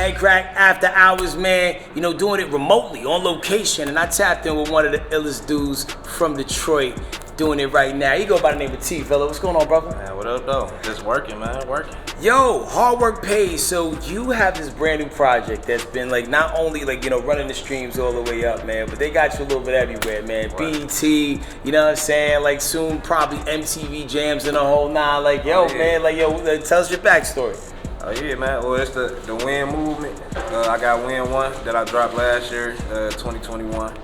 Headkrack After Hours, man. You know, doing it remotely, on location. And I tapped in with one of the illest dudes from Detroit doing it right now. He go by the name of T, fella. What's going on, brother? Man, what up, though? Just working, man, working. Yo, hard work pays. So you have this brand new project that's been like not only like, you know, running the streams all the way up, man, but they got you a little bit everywhere, man. Right. BET, you know what I'm saying? Like soon probably MTV Jams and a whole nine. Like, yo, man, like, yo, tell us your backstory. Oh, yeah, man. Well, it's the Win movement. I got Win 1 that I dropped last year, 2021.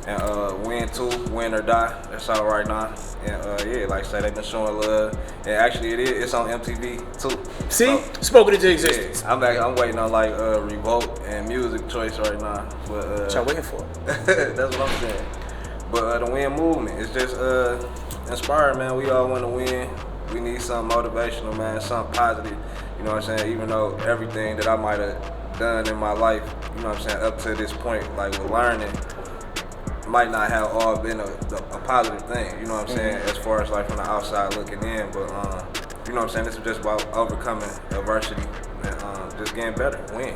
And Win 2, Win or Die. That's out right now. And yeah, like I said, they've been showing love. And actually, it's on MTV too. See? So, Spoken into existence. Yeah, I'm waiting on like Revolt and Music Choice right now. But What y'all waiting for? that's what I'm saying. But the Win movement is just inspiring, man. We all want to win. We need something motivational, man, something positive. You know what I'm saying? Even though everything that I might have done in my life, you know what I'm saying, up to this point, like with learning, might not have all been a positive thing, you know what I'm saying, as far as like from the outside looking in, but you know what I'm saying, this is just about overcoming adversity and just getting better, win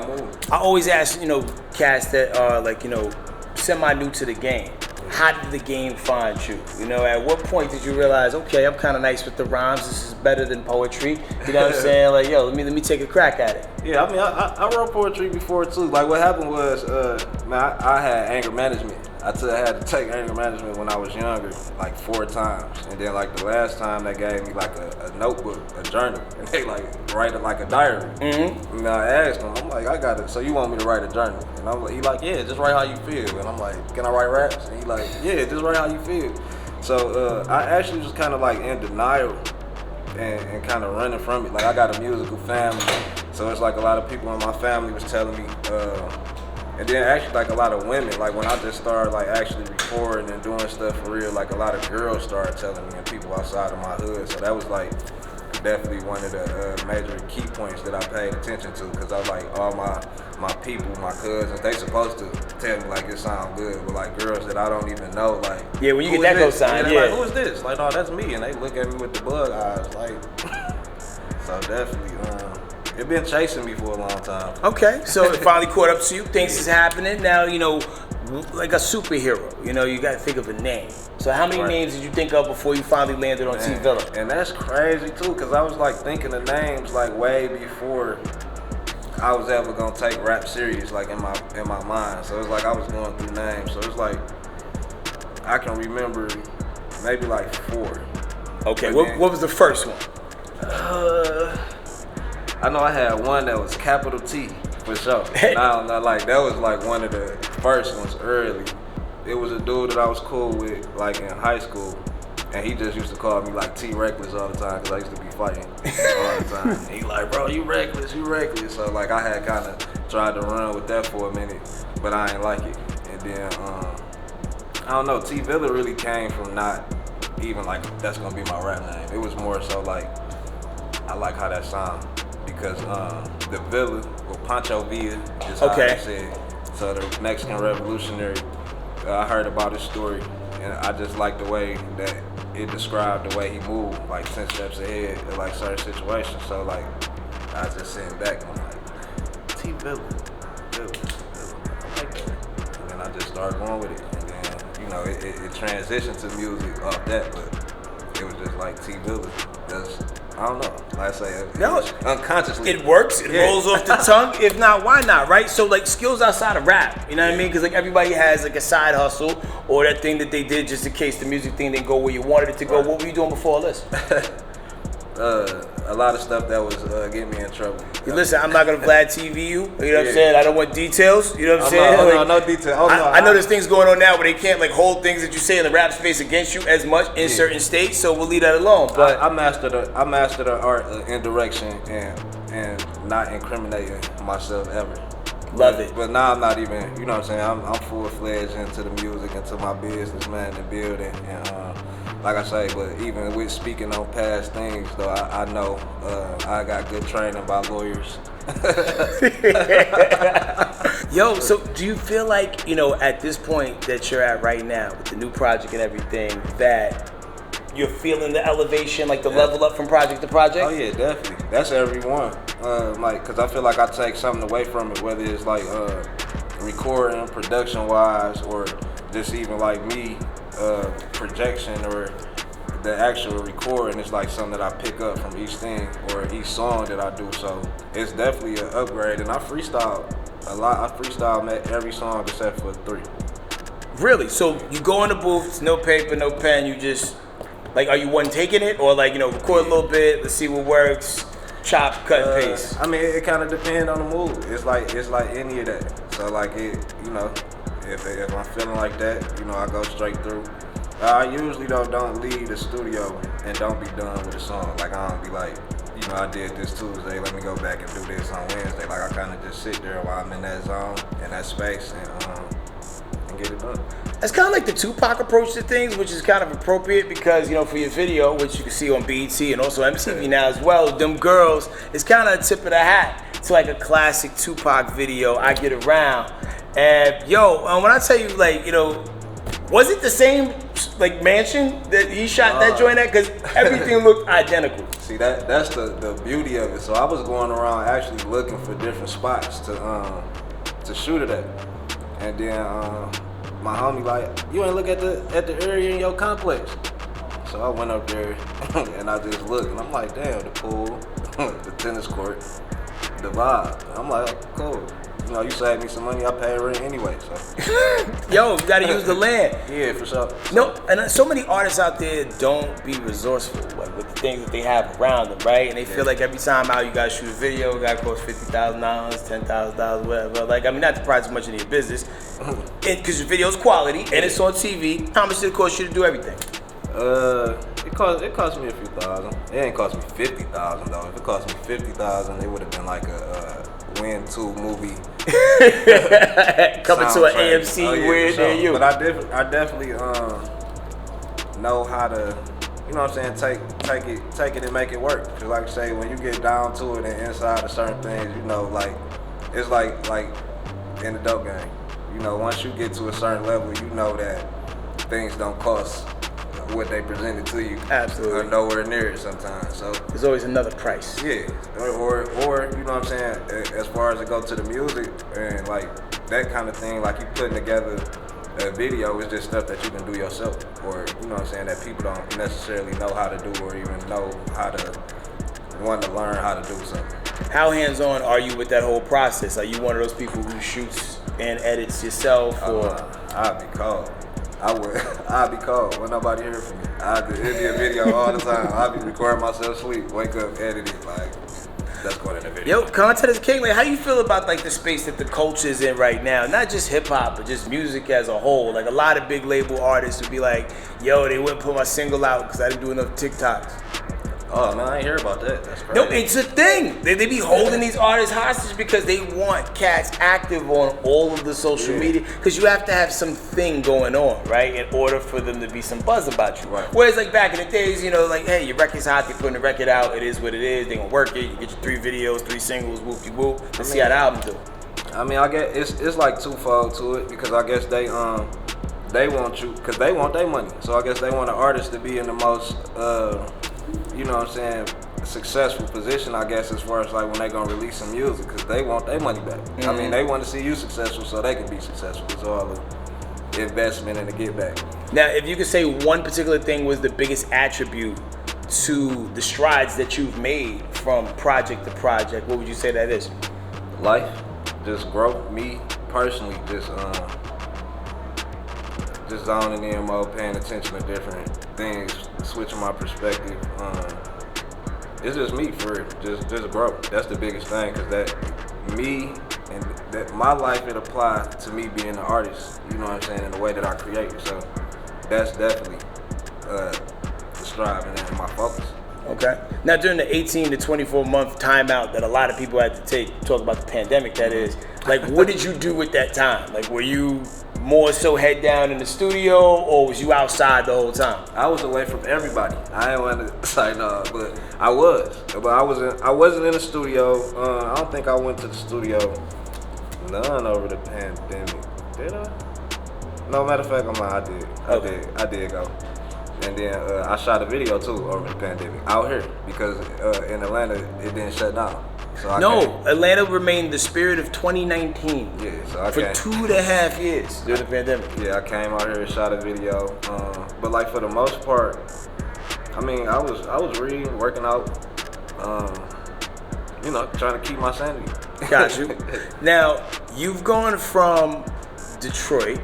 move. I always ask, you know, cats that are like, you know, semi-new to the game, how did the game find you? You know, at what point did you realize, okay, I'm kind of nice with the rhymes, this is better than poetry, you know what I'm saying, like, yo, let me take a crack at it. Yeah, I mean, I wrote poetry before too. Like what happened was, man, I had anger management. I had to take anger management when I was younger, like 4 times. And then like the last time they gave me like a notebook, a journal, and they like write it like a diary. Mm-hmm. And I asked him, I'm like, I got it. So you want me to write a journal? And I'm like, he like, yeah, just write how you feel. And I'm like, can I write raps? And he like, yeah, just write how you feel. So I actually was kind of like in denial and kind of running from it. Like I got a musical family, so it's like a lot of people in my family was telling me, and then actually like a lot of women, like when I just started like actually recording and doing stuff for real, like a lot of girls started telling me and people outside of my hood. So that was like definitely one of the major key points that I paid attention to, because I was like, all my people, my cousins, they supposed to tell me like it sound good, but like girls that I don't even know, like, yeah, when you get that cosign, yeah, like, who is this? Like, no, that's me, and they look at me with the bug eyes, like. So definitely, it been chasing me for a long time. Okay, so it finally caught up to you. Things is happening now. You know, like a superhero. You know, you got to think of a name. So how many names did you think of before you finally landed on T Villa? And that's crazy too, because I was like thinking of names like way before I was ever gonna take rap serious, like in my mind. So it's like I was going through names. So it's like I can remember maybe like 4. Okay, what was the first one? I know I had one that was capital T for sure. Now, like that was like one of the first ones early. It was a dude that I was cool with like in high school, and he just used to call me like T Reckless all the time, because I used to be fighting all the time. And he like, bro, you reckless. So like I had kind of tried to run with that for a minute, but I ain't like it. And then I don't know, T Villa really came from not even like that's gonna be my rap name. It was more so like I like how that sound, because the Villa, or Pancho Villa, is how I said. So the Mexican revolutionary, I heard about his story, and I just like the way that it described the way he moved, like 10 steps ahead in like certain situations. So like, I was just sitting back and I'm like, T Villa, I like that. And then I just started going with it, and then, you know, it transitioned to music off that, but it was just like T Villa. I don't know. Like I say, unconsciously. It works. It rolls off the tongue. If not, why not, right? So like skills outside of rap, you know what I mean? Because like everybody has like a side hustle or that thing that they did just in case the music thing didn't go where you wanted it to go. Right. What were you doing before all this? A lot of stuff that was getting me in trouble. Listen, I'm not gonna Vlad TV you. You know what I'm saying? I don't want details. You know what I'm saying? No details. I know there's things going on now where they can't like hold things that you say in the rap space against you as much in certain states. So we'll leave that alone. But I mastered the art of indirection and not incriminating myself ever. Love it. But now I'm not even. You know what I'm saying? I'm full fledged into the music, into my business, man, the building, and. Like I say, but even with speaking on past things, though, I know I got good training by lawyers. Yo, so do you feel like, you know, at this point that you're at right now with the new project and everything, that you're feeling the elevation, like the level up from project to project? Oh yeah, definitely. That's every one. Like, cause I feel like I take something away from it, whether it's like recording, production wise, or just even like me, projection or the actual recording. It's like something that I pick up from each thing or each song that I do. So it's definitely an upgrade. And I freestyle a lot. I freestyle every song except for 3. Really? So you go in the booth, no paper, no pen, you just, like, are you one taking it? Or like, record a little bit, let's see what works, chop, cut, and paste? I mean, it kind of depends on the mood. It's like any of that. So like if I'm feeling like that, I go straight through. I usually don't leave the studio and don't be done with a song. Like I don't be like, I did this Tuesday, let me go back and do this on Wednesday. Like I kind of just sit there while I'm in that zone, in that space, and get it done. It's kind of like the Tupac approach to things, which is kind of appropriate because, for your video, which you can see on BET and also MTV now as well, Them Girls, it's kind of a tip of the hat to like a classic Tupac video, I Get Around. And when I tell you, like, was it the same like mansion that he shot that joint at? Because everything looked identical. See, that's the beauty of it. So I was going around actually looking for different spots to shoot it at. And then my homie like, you ain't look at the area in your complex. So I went up there and I just looked and I'm like, damn, the pool, the tennis court, the vibe. I'm like, cool. You saved me some money, I pay rent anyway, so. You gotta use the land. Yeah, for sure. No, and so many artists out there don't be resourceful, like with the things that they have around them, right? And they feel like every time out you gotta shoot a video, it gotta cost $50,000, $10,000, whatever. Like, I mean, not to price much in your business, because your video's quality and it's on TV. How much did it cost you to do everything? It cost me a few thousand. It ain't cost me $50,000 though. If it cost me $50,000, it would have been like a Win 2 movie. Coming to an AMC weird near you. But I definitely know how to, take it and make it work. Cause like I say, when you get down to it and inside of certain things, like it's like in the dope game. Once you get to a certain level, that things don't cost what they presented to you. Absolutely. Or nowhere near it sometimes. So there's always another price. Yeah. Or as far as it go to the music and like that kind of thing, like you putting together a video is just stuff that you can do yourself. Or that people don't necessarily know how to do or even know how to want to learn how to do something. How hands-on are you with that whole process? Are you one of those people who shoots and edits yourself or? I'd be cold. I'd be cold when nobody hear from me. It'd be a video all the time. I'd be recording myself sleep, wake up, edit it, like that's going in the video. Content is king. Like, how you feel about like the space that the culture is in right now? Not just hip hop, but just music as a whole. Like a lot of big label artists would be like, they wouldn't put my single out because I didn't do enough TikToks. Oh man, I ain't hear about that. That's crazy. No, it's a thing. They be holding these artists hostage because they want cats active on all of the social media. Because you have to have something going on, right, in order for them to be some buzz about you. Right. Whereas like back in the days, like, hey, your record's hot, they putting the record out, it is what it is, they gonna work it, you get your 3 videos, 3 singles, whoop-de-whoop, let's see how the album do. I mean, I guess it's like twofold to it because I guess they want you, because they want their money. So I guess they want an artist to be in the most, successful position, I guess, as far as like when they gonna release some music, because they want their money back. Mm-hmm. I mean, they want to see you successful so they can be successful. It's all an investment and a get back. Now, if you could say one particular thing was the biggest attribute to the strides that you've made from project to project, what would you say that is? Life, just growth. Me personally, just zoning in more, paying attention to different things, switching my perspective. It's just me for it, just growth. That's the biggest thing, because that me and that my life it apply to me being an artist. You know what I'm saying, in the way that I create. So that's definitely the strive and my focus. Okay. Now, during the 18 to 24 month timeout that a lot of people had to take, talk about the pandemic, that is, like, what did you do with that time? Like, were you more so head down in the studio, or was you outside the whole time? I was away from everybody. I didn't want to say no, but I was. But I wasn't in the studio. I don't think I went to the studio none over the pandemic. Did I? No, matter of fact, I did. I did go. And then I shot a video too over the pandemic out here because in Atlanta it didn't shut down. So Atlanta remained the spirit of 2019. Yeah, so for 2.5 years during the pandemic. Yeah, I came out here and shot a video. But like for the most part, I mean, I was reading, working out, you know, trying to keep my sanity. Got you. Now, you've gone from Detroit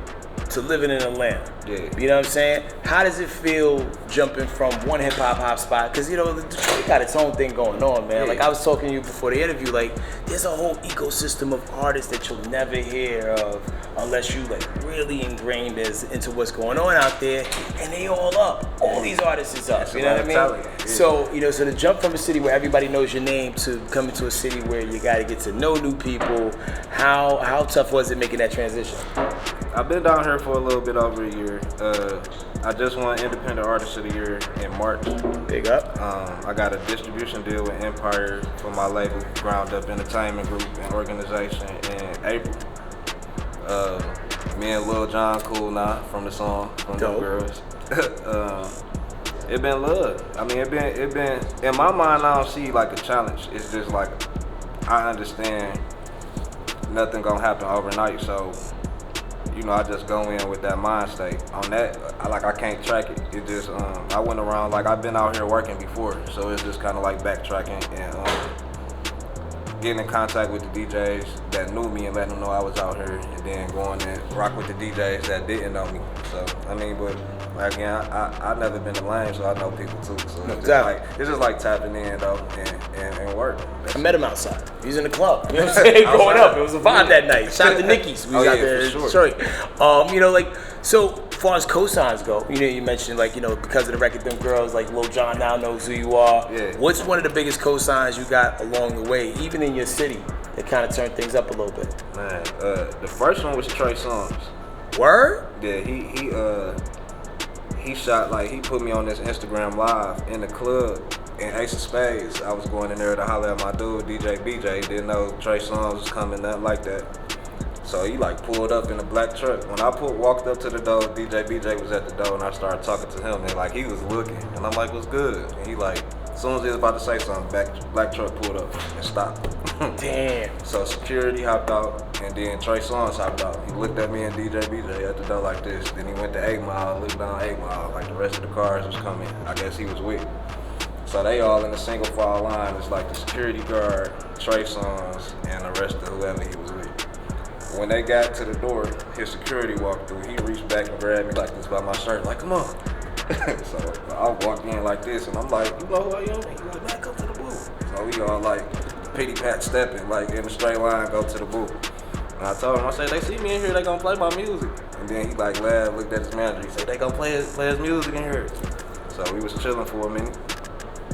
to living in Atlanta. Yeah. You know what I'm saying? How does it feel jumping from one hip-hop spot? Because, you know, Detroit got its own thing going on, man. Yeah. Like, I was talking to you before the interview, like, there's a whole ecosystem of artists that you'll never hear of unless you, like, really ingrained into what's going on out there, and they all up. All these artists is up, you know what I mean? Yeah. So, you know, so to jump from a city where everybody knows your name to coming to a city where you got to get to know new people, how tough was it making that transition? I've been down here for a little bit over a year. I just won Independent Artist of the Year in March. Big up. I got a distribution deal with Empire for my label, Ground Up Entertainment Group and organization in April. Me and Lil Jon cool now from the song, from the girls. It been love. I mean, it been, in my mind, I don't see like a challenge. It's just like, I understand nothing gonna happen overnight, so you know, I just go in with that mind state. On that, I can't track it. It just, I went around, like I've been out here working before, so it's just kind of like backtracking and getting in contact with the DJs that knew me and letting them know I was out here, and then going and rock with the DJs that didn't know me. So, I mean, but again, I've never been a lame, so I know people too. So it's just like tapping in though and work. I met him outside. He was in the club. You know what I'm saying? Growing up, it was a vibe that night. Shout out to Nicky's. We was out there in Detroit. You know, like, so as far as cosigns go, you know, you mentioned like, you know, because of the record, them girls like Lil Jon now knows who you are. Yeah. What's one of the biggest cosigns you got along the way, even in your city, that kind of turned things up a little bit? Man, the first one was Trey Songz. Word? Yeah, he shot, like, he put me on this Instagram live in the club in Ace of Spades. I was going in there to holler at my dude, DJ BJ. Didn't know Trey Songz was coming, nothing like that. So he like pulled up in a black truck. When I walked up to the door, DJ BJ was at the door, and I started talking to him, and like he was looking, and I'm like, what's good? And he like, as soon as he was about to say something, black truck pulled up and stopped. Damn. So security hopped out, and then Trey Songz hopped out. He looked at me and DJ BJ at the door like this. Then he went to 8 Mile, looked down 8 Mile, like the rest of the cars was coming. I guess he was with. So they all in a single file line. It's like the security guard, Trey Songz, and the rest of whoever he was with. When they got to the door, his security walked through. He reached back and grabbed me like this by my shirt, like, come on. So I walked in like this, and I'm like, you know who I am? He's like, man, come to the booth. So we all like pity pat stepping, like in a straight line, go to the booth. And I told him, I said, they see me in here, they gonna play my music. And then he like laughed, looked at his manager, he said, they gonna play his music in here. So we was chilling for a minute,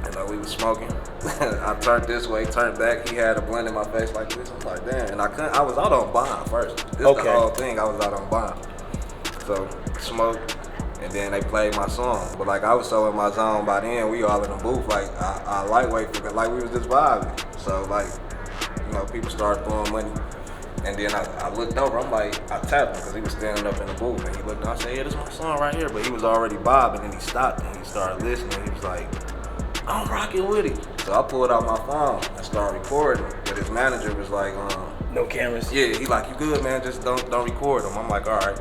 and we was smoking. I turned this way, turned back, he had a blunt in my face like this. I'm like, damn, and I was out on bond first. This the whole thing, I was out on bond. So, smoked. And then they played my song. But like I was so in my zone by then, we all in the booth, like I lightweight, like we was just vibing. So like, you know, people started throwing money. And then I looked over, I'm like, I tapped him because he was standing up in the booth. And he looked down, I said, yeah, this is my song right here. But he was already bobbing, and he stopped and he started listening. He was like, I'm rocking with it. So I pulled out my phone and started recording. But his manager was like, no cameras? Yeah, he like, you good, man, just don't record him. I'm like, all right.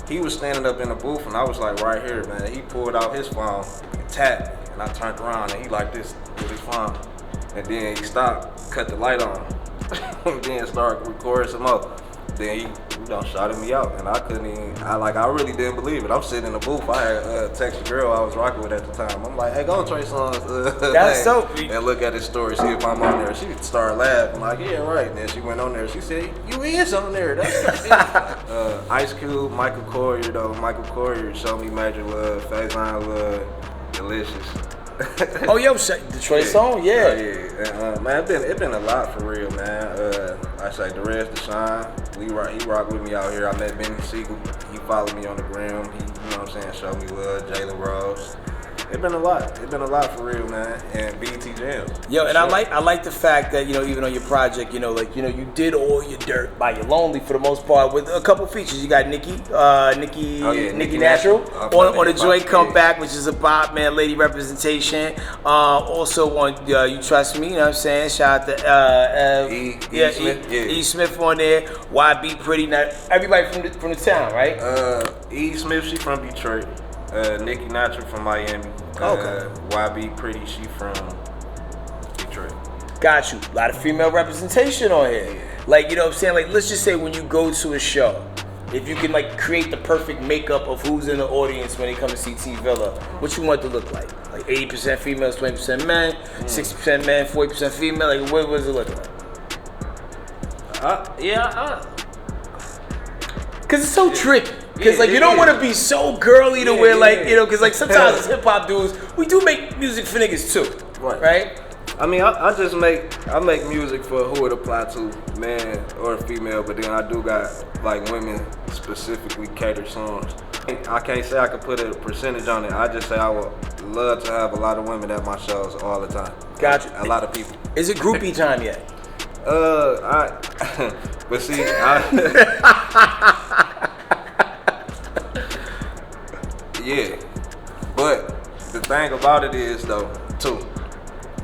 He was standing up in the booth, and I was like right here, man. He pulled out his phone and tapped, and I turned around, and he like this with his phone. And then he stopped, cut the light on, and then started recording some more. Then he shouted me out, and I couldn't even, I really didn't believe it. I'm sitting in the booth. I had texted the girl I was rocking with at the time. I'm like, hey, go on Trey Songz. That's so. And look at his story, see if I'm on there. She started laughing, like, yeah, right. And then she went on there. She said, you is on there. That's Ice Cube, Michael Courier, though. Michael Courier, Show Me Major Love, Faison Love, Delicious. Oh, yo, the Trey song, yeah. Yeah. Man, it been a lot for real, man. I say the rest to shine. He rock with me out here. I met Benny Siegel. He followed me on the gram. He, you know what I'm saying, showed me love. Jalen Rose. It's been a lot. It's been a lot for real, man. And BT Jams. Yo, and I like the fact that, you know, even on your project, you know, like, you know, you did all your dirt by your lonely for the most part with a couple features. You got Nicki Natural on the joint Comeback, which is a bop, man, lady representation. Also on You Trust Me, you know what I'm saying? Shout out to E Smith on there. YB Pretty. Now, everybody from the town, right? E Smith, she from Detroit. Nicki Natural from Miami. Okay. YB Pretty, she from Detroit. Got you. A lot of female representation on here. Yeah. Like, you know what I'm saying? Like, let's just say when you go to a show, if you can, like, create the perfect makeup of who's in the audience when they come to see T Villa, what you want it to look like? Like 80% females, 20% men, 60% men, 40% female? Like, what does it look like? Because it's so tricky. Because, like, you don't want to be so girly to where, like, you know, because, like, sometimes as hip-hop dudes, we do make music for niggas, too. Right? I mean, I make music for who it apply to, man or female, but then I do got, like, women specifically catered songs. I can't say I could put a percentage on it. I just say I would love to have a lot of women at my shows all the time. Gotcha. A lot of people. Is it groupie time yet? But see, yeah, but the thing about it is though, too,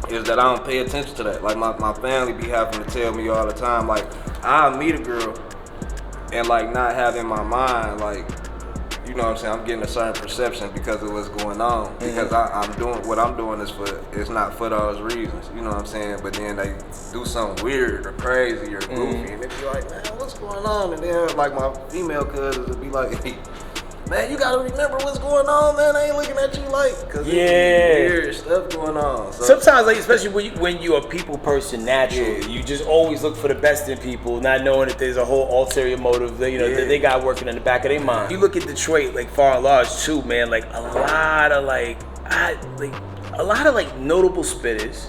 is that I don't pay attention to that. Like my family be having to tell me all the time, like I'll meet a girl and like not have in my mind, like, you know what I'm saying, I'm getting a certain perception because of what's going on. Because I'm doing what I'm doing it's not for those reasons, you know what I'm saying? But then they do something weird or crazy or goofy and they be like, man, what's going on? And then like my female cousins would be like, hey, man, you gotta remember what's going on, man. I ain't looking at you like, cause there's weird stuff going on. So. Sometimes, like, especially when you're a people person naturally, you just always look for the best in people, not knowing that there's a whole ulterior motive that, you know, that they got working in the back of their mind. You look at Detroit, like, far and large too, man, like a lot of notable spitters,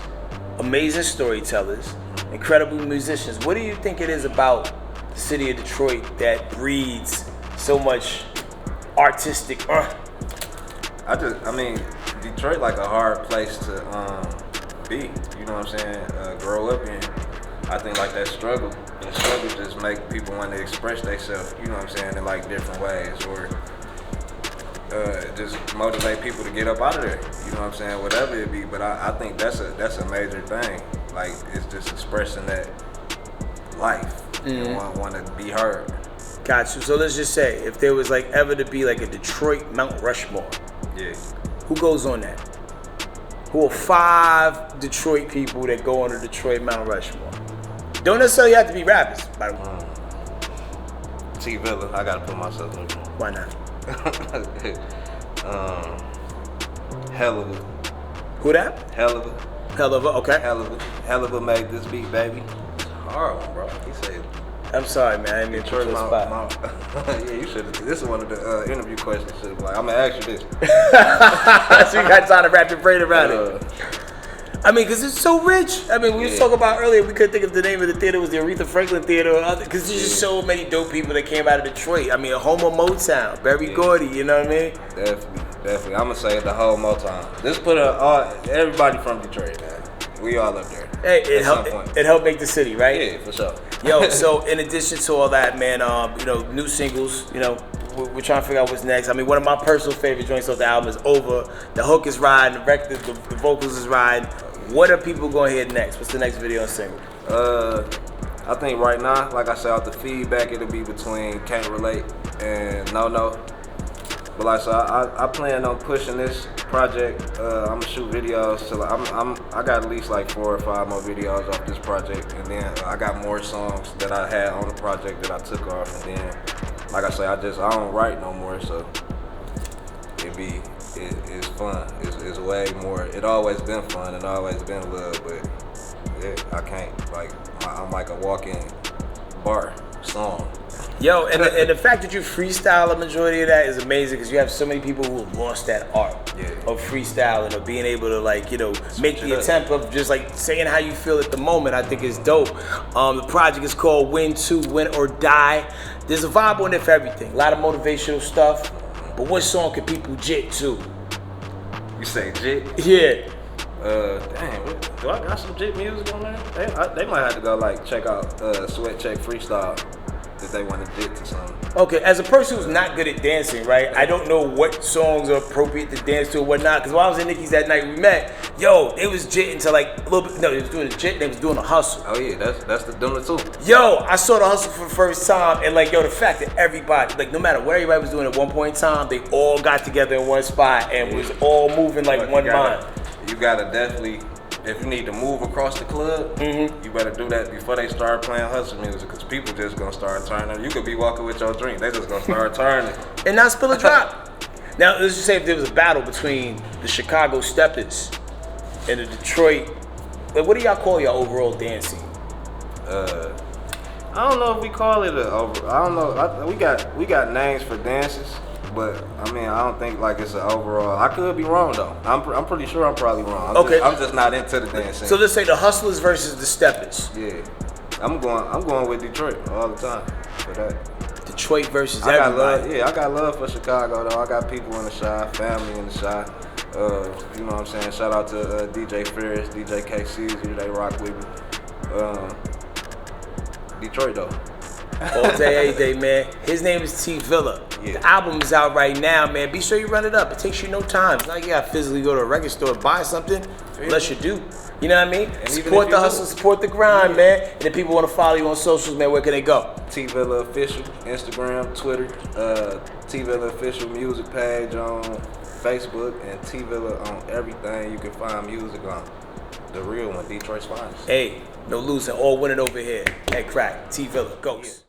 amazing storytellers, incredible musicians. What do you think it is about the city of Detroit that breeds so much artistic? I mean, Detroit like a hard place to be. You know what I'm saying? Grow up in. I think like that struggle. And the struggle just make people want to express themselves. You know what I'm saying? In like different ways, or just motivate people to get up out of there. You know what I'm saying? Whatever it be. But I think that's a major thing. Like it's just expressing that life. You want to be heard. Got you. So let's just say, if there was like ever to be like a Detroit Mount Rushmore, who goes on that? Who are 5 Detroit people that go on the Detroit Mount Rushmore? Don't necessarily have to be rappers, by the way. T Villa, I gotta put myself in there. Why not? Hell of a. Who that? Hell of a. Okay. Hell of a made this beat, baby. It's a hard one, bro. He said. I'm sorry, man. I didn't mean to put you on the spot. Yeah, you should. This is one of the interview questions. Should be like, I'm gonna ask you this. So you got time to wrap your brain around it. I mean, because it's so rich. I mean, we was talking about earlier, we couldn't think of the name of the theater. It was the Aretha Franklin Theater or other, because there's just so many dope people that came out of Detroit. I mean, a home of Motown, Berry Gordy, you know what I mean? Definitely. I'm going to say the whole Motown. Just put everybody from Detroit, man. We all up there. Hey, it helped make the city, right? Yeah, for sure. Yo, so in addition to all that, man, you know, new singles, you know, we're trying to figure out what's next. I mean, one of my personal favorite joints off the album is Over. The hook is riding, the record, the vocals is riding. What are people going to hear next? What's the next video and single? I think right now, like I said, off the feedback, it'll be between Can't Relate and No No. But like I said, I plan on pushing this project. I'm gonna shoot videos till I got at least like 4 or 5 more videos off this project, and then I got more songs that I had on the project that I took off, and then like I say, I don't write no more, so it's fun. It's way more. It always been fun and always been love, but yeah, I can't I'm like a walking bar song. Yo, and the fact that you freestyle a majority of that is amazing, because you have so many people who have lost that art of freestyling, of being able to, like, you know, make the attempt of just like saying how you feel at the moment. I think is dope. The project is called Win or Die. There's a vibe on it for everything. A lot of motivational stuff. But what song can people jit to? You say jit? Yeah. Damn, do I got some jit music on there? They might have to go like check out Sweat Check Freestyle if they want to jit to something. Okay, as a person who's not good at dancing, right? I don't know what songs are appropriate to dance to or whatnot. Because while I was in Nicky's that night we met, they was jitting to like a little bit. No, they was doing the jit, they was doing the hustle. Oh yeah, that's the doing it too. Yo, I saw the hustle for the first time, and like, the fact that everybody, like, no matter what everybody was doing at one point in time, they all got together in one spot and was all moving like one mind. You gotta definitely, if you need to move across the club, you better do that before they start playing hustle music, because people just gonna start turning. You could be walking with your drink, they just gonna start turning. And not spill a drop. Now, let's just say if there was a battle between the Chicago Steppers and the Detroit, like, what do y'all call your overall dancing? I don't know if we call it I don't know. We got names for dances, but I mean, I don't think like it's an overall. I could be wrong though. I'm pretty sure I'm probably wrong. I'm just not into the dancing. So let's say the Hustlers versus the Steppers. Yeah, I'm going with Detroit all the time for that. Detroit versus everybody. I got love for Chicago though. I got people in the Chi, family in the Chi. You know what I'm saying? Shout out to DJ Ferris, DJ KC, they rock with me. Detroit though. All day, every day, man. His name is T Villa. Yeah. The album is out right now, man. Be sure you run it up. It takes you no time. It's not like you gotta physically go to a record store and buy something, unless you do. You know what I mean? And support the hustle, support the grind, man. And if people want to follow you on socials, man, where can they go? T Villa Official, Instagram, Twitter, T Villa Official music page on Facebook, and T Villa on everything you can find music on. The real one, Detroit's finest. Hey, no losing, all winning over here. Headkrack, T Villa, Ghost.